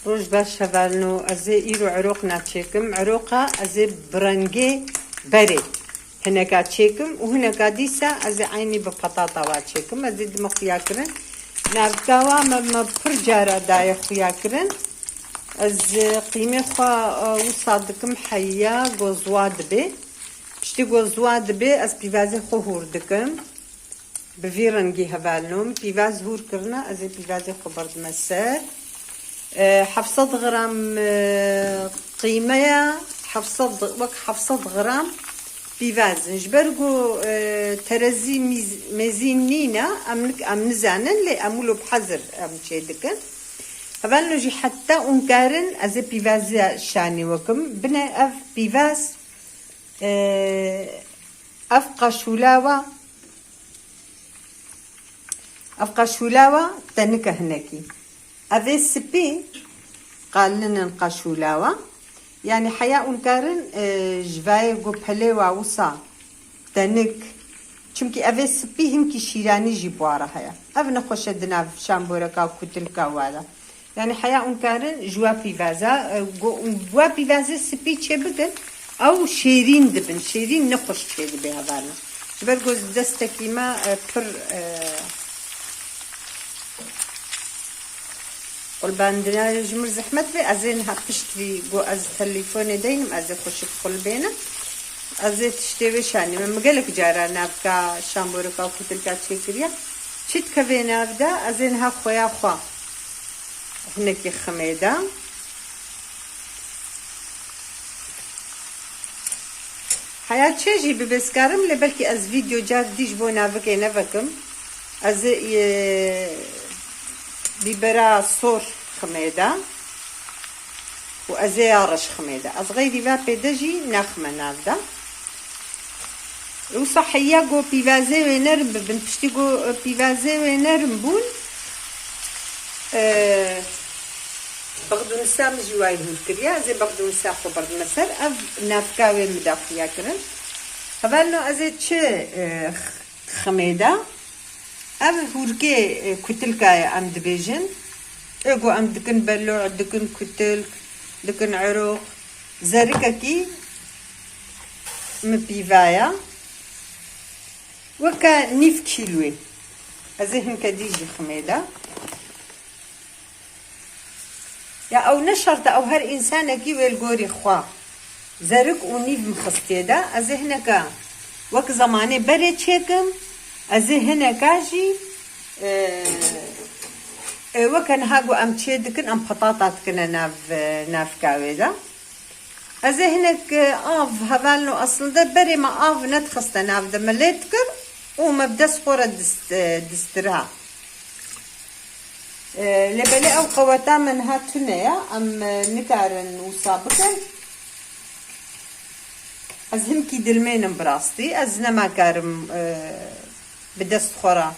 روش باش هفالنو ازي ايرو عروقنا تشيكم عروقها ازي برنجي بري هناك تشيكم وهناك ديسا ازي عيني ببطاطا واتشيكم ازي دم خياكرن نابتاوا ما برجارة داي خياكرن از قيمة خوا وصادكم حيا غوزواد بي بشتي غوزواد بي از بيوازي خو هوردكم بفيرنجي هفالنوم بيواز هور كرنا ازي بيوازي خو برد مسار حفصد غرام قيمة حفصد غرام بيواز نجبرقو ترزي مزينينا أم نزانن لي أمولو بحذر أم شيدكن هبالو جي حتى أنكارن أزي بيواز شاني وكم بنا أف بيواز أفقا شولاوة تنكه هناكي أذي سبي قال لنا نقاشولاوة يعني حياة أنكارن جواي قبحليوة وصا تنك چونكي أذي سبي همكي شيراني جيبوارا هيا أفنا خوش دنا في شامبوركا وكتلكا وهذا يعني حياة أنكارن جوا بيفازا جوا بيفازا سبي چه بكن أو شيرين دبن شيرين نخوش چه دبي هذانا جبرقوز دستكي ما پر والباندنا جمر زحمت في أزين هبشت في جو أز تليفون دينم أز خوش قلبينا أز تشتري شاني من مقالك جارا نابكا شامبوركا وكتلكا تشيكريا شت كفينا أبدا أزين ها خويا خوا هناكي خميدة حياة شيء ببسكارم لبلكي أز فيديو جاد ديش بو نافكي نفكم أز بيبرا صور خميدة وأزيارش خميدة أصغيري با بيدجي نخمة نافدا وصحية جو بيفازي وينرم بنت بشتي جو بيفازي وينرم بون بغدو نسا مجواي هولكريا زي بغدو نسا خو برد مسر أف نافكاوي مدافيا كرن هبالنو أزي تشي خميدة أف هوركي كتلكايا أم دبيجن إيقو أم دكن بلوع دكن كتلك دكن عروق زاركاكي مبيفايا وكا نيف كيلوي أزيهم كديجي خميدة يا أو نشرت أو هر إنسانة كي ويلقوري خوا زارك ونيف مخستيدا أزيهنكا وك زماني بري تشيكم أزي هنا كاجي وكان هاجو أم تشيدكن أم بطاطا كنا ناف كاويدا أزي هناك آف هفالنو أصل ده بري ما آف نتخست ناف ده مليتكر وما بدأ صورة دسترها لبلي أو قواتا من هاتونيا أم نكارن وصابكن أزهم كي دلمين براستي أزنا ما كارم بدست خورا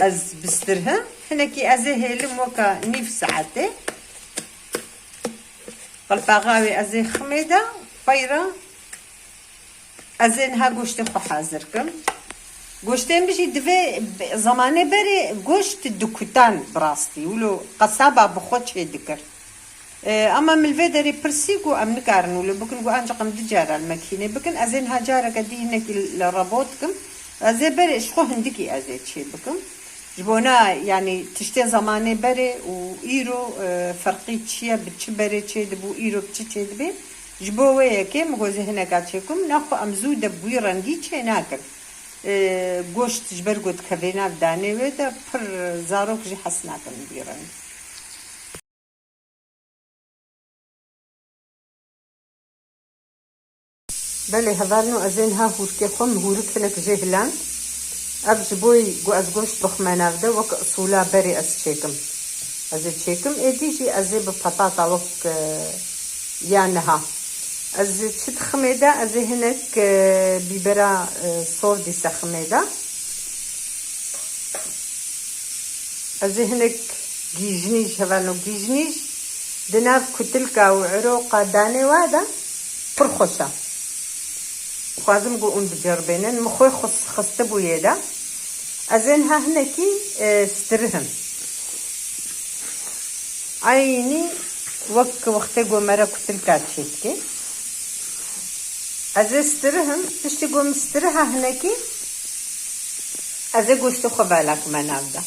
از بسترها هناكي ازيه لم وكا نيف ساعتي قلباغاوي ازيه خميدة فايرة ازينها قوشت خو حازركم قوشتين بيجي دفي زماني بري قوشت الدكتان براستي ولو قصابة بخوتش يدكر اما من الفيدري برسيكو ام نكارن ولا بكن قو انجقم دجارة الماكينة بكن ازينها جارة قدي هناكي لربوتكم ازي بري اشخو هندكي ازي تشي بكم جبونا يعني تشتي زماني بري وإيرو فرقي تشيا بتش بري تشي دبو إيرو بتش تشي دبي جبوه كي مغوزي هنا قاتشيكم ناخو أمزودة بوي رنجي تشي ناكل قوشت جبرقو تكفينا بداني ويدا بر زاروك جي حسناكل بوي رنجي بله هذالنو أزينها هوركي خم هورك هناك جهلان أبجبوي جو أزجوش بخمنا بده وك أصولا بري أسشيكم أزي تشيكم إديجي أزي ببطاطا وك يانها أزي تشد خميدة أزي هناك بيبرا صور دي سخميدة أزي هناك جيجنيش هذالنو جيجنيش دناف كتلكا وعروقا داني وادا فرخوشة خوازم قو اون بجربينن مخوي خستبو يدا أزينها هناكي سترهم عيني وقت مرة كتلكات شيتكي از استرهم تشتي قوم استرها هناكي از قوشت خبالك منابدا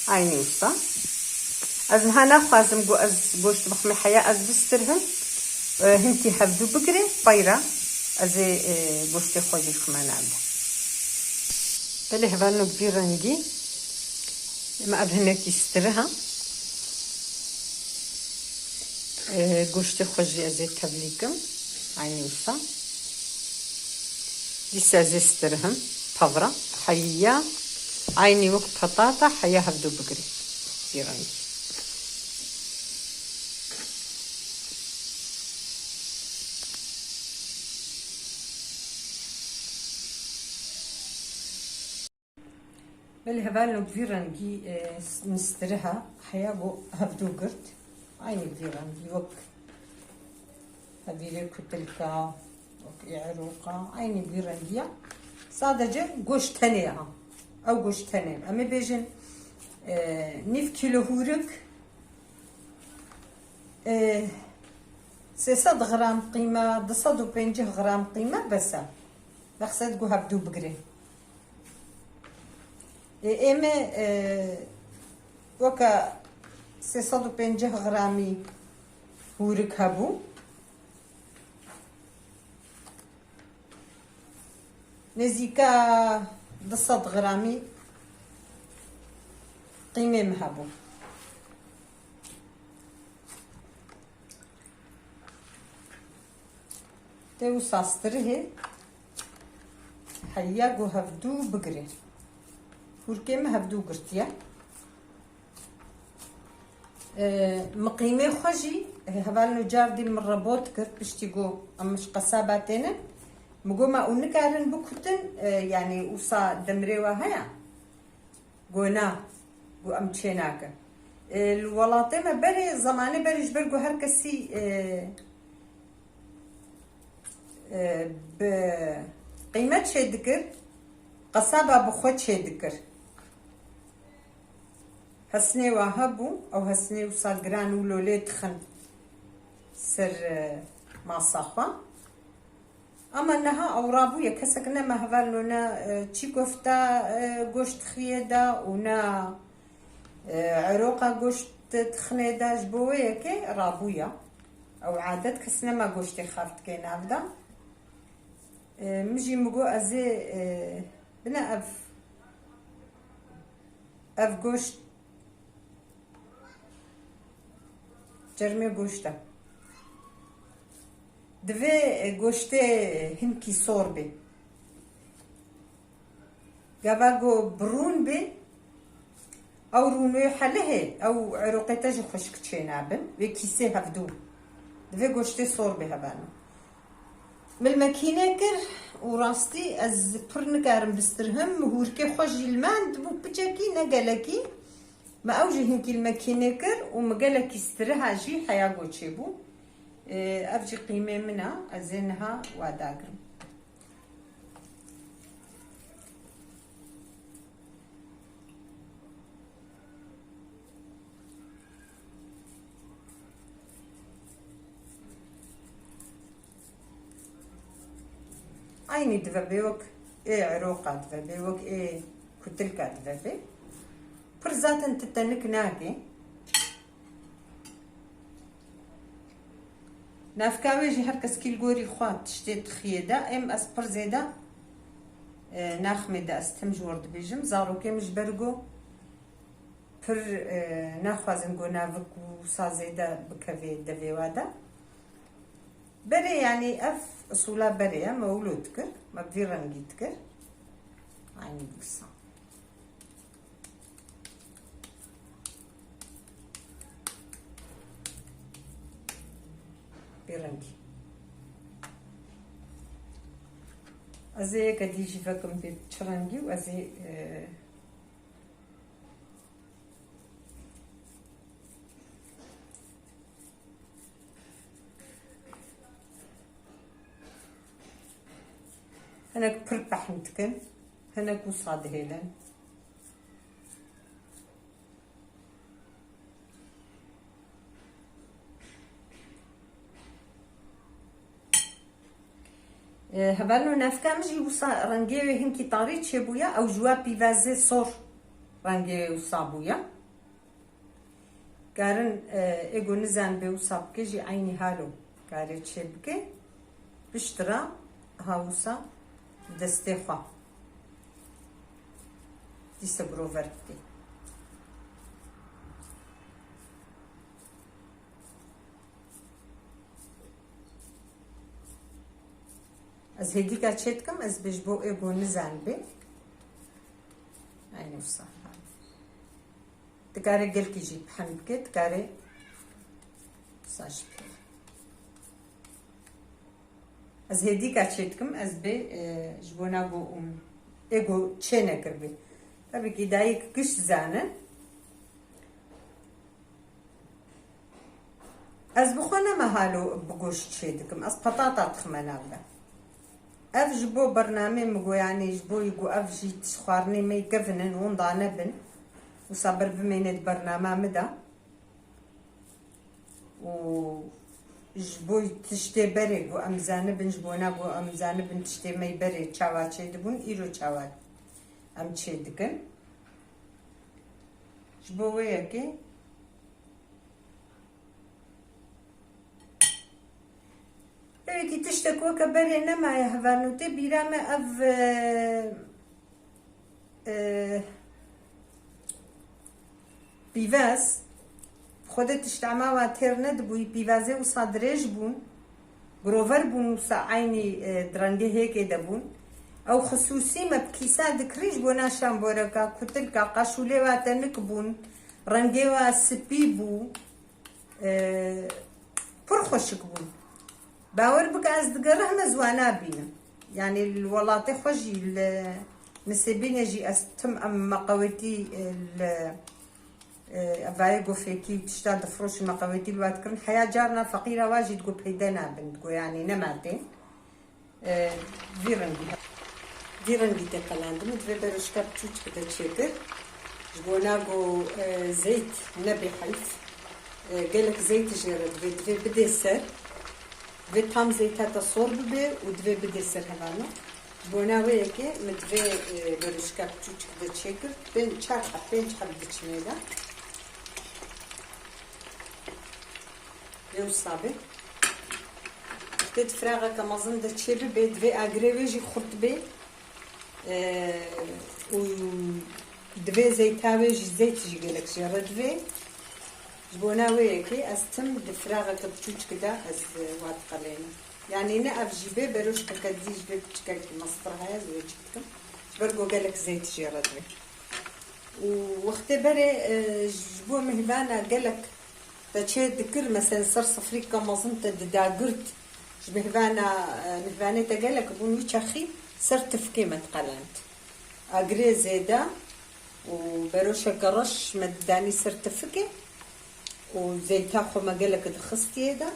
عيني وصا از هنا خوازم قو از قوشت بخمي حياة از بسترهم هنتي هبدو بقري بايرا از قوشت خوجي خمانابدا بلي هبالنو كبير رنجي ما أبهنك يسترها قوشت خوجي از تبليكم عيني وصا ديس از استرهم طبرة حيا عيني وك بطاطا حيا هبدو بقري يراني بل هبالو كفيرانجي نسترها حيا بو هبدو قرت عيني كفيرانجي وك هذه كتلكا وك عروقة عيني كفيرانجيا صادجة قوش تانيها او قوش تاني اما بيجن نيف كيلو هورك 300 غرام قيمة 250 غرام قيمة بس بخصد قو هبدو بقري اما وكا 350 غرامي هورك هبو نزيكا 200 غرامي قيمة مهبو تيو ساستره حيا قو هفدو بقري فوركي مهبدو قرتيا مقيمة خوشي هبالنو جاردي من ربوت كرت بشتيقو امش قصاباتين مقوما اونكارن بكتن يعني وصا دمريوا هيا قونا قو امتشيناك الولاطيمة بري زماني بري جبرقو هركسي بقيمة شي دكر قصابة بخوت شي دكر هسني وهبو او هسني وصا قران ولولي تخن سر ما صاخوا اما انها اورابو يكسكنا ما هفالونا تشي كفتا قوشت خيدا ونا عروقه قوشت تخنيدا جبوه يكي رابويا او عادت كسنا ما قوشتي خافت كي نافدا مجي مقو ازي بنا اف قوشت جرمي قوشتا دوی گوشته هنکی سور بی گاواگو برون بی او رونوی حله او عروقیتا جو خشک چه نابن و کیسه هفدو دوی گوشته سور بی هبانو مل مکینه کر و راستی از پر نکارم بسترهم مهورکه خوش جلمان دبو بچکی نگلکی ما اوجه هنکی المکینه کر و مگلکی سترها جی حیاگو چه بو افجي قيمة منها ازينها واداقرم عيني دفبيوك ايه عروقة دفبيوك ايه كتلكا دفبي برزات انت تنك ناكي نافكاوي جي هركس كيل غوري خوات شتيت خيدا ام اسبر زيدا ناخمي دا استمج ورد بيجم زارو كي مش برغو پر ناخوازن غو نافك وصا زيدا بكافي دافي وادا بري يعني اف اصولا بري مولود كر ما بدي رنجيت كر عيني بقصة برنجي ازي كدي شفاكم بتشرنجي وازي هناك بربح نتكن هناك وصاد هيلن هبالو نفكا مجي وصا رنجي هنكي طاري تشبويا او جوا بيفازي صور رنجي وصابويا قارن ايجو نزان بي وصابكي جي عيني هالو قاري تشبكي بشترا هاوسا دستيخوا ديسا بروفرتي از هدیکا چیتکم از بجبو ایگو نزان بی عینو صح تکاره گل کی جی بحمد که تکاره ساش بی از هدیکا چیتکم از بی جبونا گو ایگو چه نکر بی tabii ki dayı kış zanı az بخونه محلو بگوش چیدکم از پتاتا تخمناله اف جبو برنامه مگو یعنی جبو یگو اف جی تخوارنی می گفنن اون دانه بن و صبر بمینید برنامه مدا و جبو تشتی بری گو امزانه بن جبونا گو امزانه بن تشتی می بری چاوا چیدبون ایرو چاوا ام چیدکن جبوه که ki tiştek o kabere ne maya havanute birame ev pivaz خودت تشتعما و ترند بوی پیوازه و صادرش بون گروور بون و عینی درنده هیک دبون او خصوصی مبکیسا دکریش بونا شامبورکا کتل کا قشوله و تنک بون رنگه و سپی بو پر خوشک بون باور بك از دقره هم زوانا بينا يعني الولاطي خوشي نسبين يجي استم ام مقاوتي افايقو فيكي تشتاد فروش مقاوتي الواد كرن حياة جارنا فقيرة واجد تقول بيدنا بنتقو يعني نماتين ديرن دي تقلاندم دفي بروشكا بتوش كده تشكر جبونا قو زيت نبي حلف قالك زيت جيرد دفي بدي سر ve tam zeytata sor bibe u dve bide serhavano bonave ki mit ve berishka küçük de çekir ben çarxa ben biçmeyla eu sabe tet fraga kamazın da çebi be dve agreveji khurtbe u dve zeytaveji zeytji gelek dve بوناوي كي استم دفراغة كبتوش كده از وات قلينا يعني انا افجيبه بروش كديج بتشكل مصدر هاي زي جبتكم برجو قالك زيت جيرد واختبري جبو مهبانا قالك تشي ذكر مثلا صار صفري كمازنت داغرت مهبانا تقالك بون ويتشخي صرت فكي متقلنت اجري زيدا وبروش قرش مداني صرت فكي وزيتا خو مقالك دخستي دا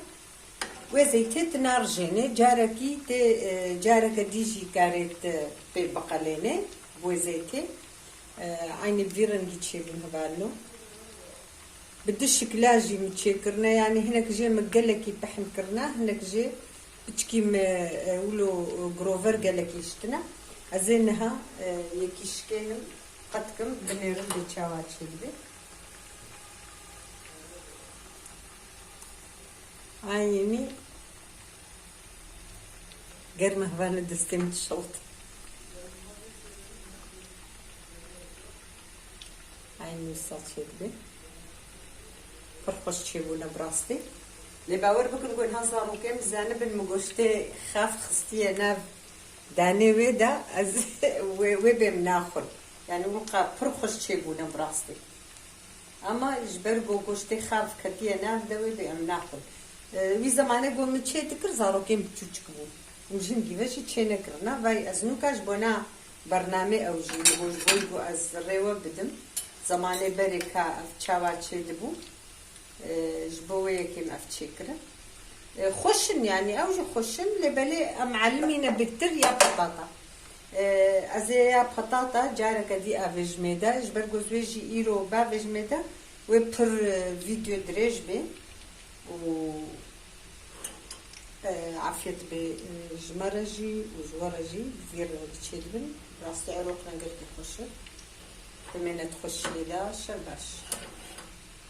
وزيتت نارجيني جاركي جارك ديجي كاريت في بقاليني وزيتي عيني بفيرن جيتشي بنهبالو بدش كلاجي متشكرنا يعني هناك جي مقالكي بحن كرنا هناك جي بتشكي ولو جروفر قالك يشتنا ازينها يكيشكين قدكم بنيرن بتشاوات شلبي عيني غير مهبانة دستمت الشوط عيني وصلت شدبي فرخوش تشيبونا براستي اللي باور بك نقول هنصارو كم زانب المقوشتي خاف خستي ناف داني ويدا ويبي مناخل يعني وقع فرخوش تشيبونا براستي اما جبر بوقوشتي خاف كتيا ناف دا ويبي مناخل وی زمانه گم چه تکر زارو کم چوچک بو وجیم گیوشی چه نکرنا وای از نوکاش بنا برنامه اوجی بوج بویگو از ریو بدم زمانه بری که چاوا چه دبو جبوه کم افچه کرد خوشن يعني اوج خوشن لبلي معلمينا بتر يا بطاطا از يا بطاطا جارك دي افجميدا جبر گوزويجي ايرو با افجميدا و پر فيديو دريج بي و عافيت بجمرجي وجورجي زير بتشدبن راس عروقنا قلت تخش تمنى تخشي لا شباش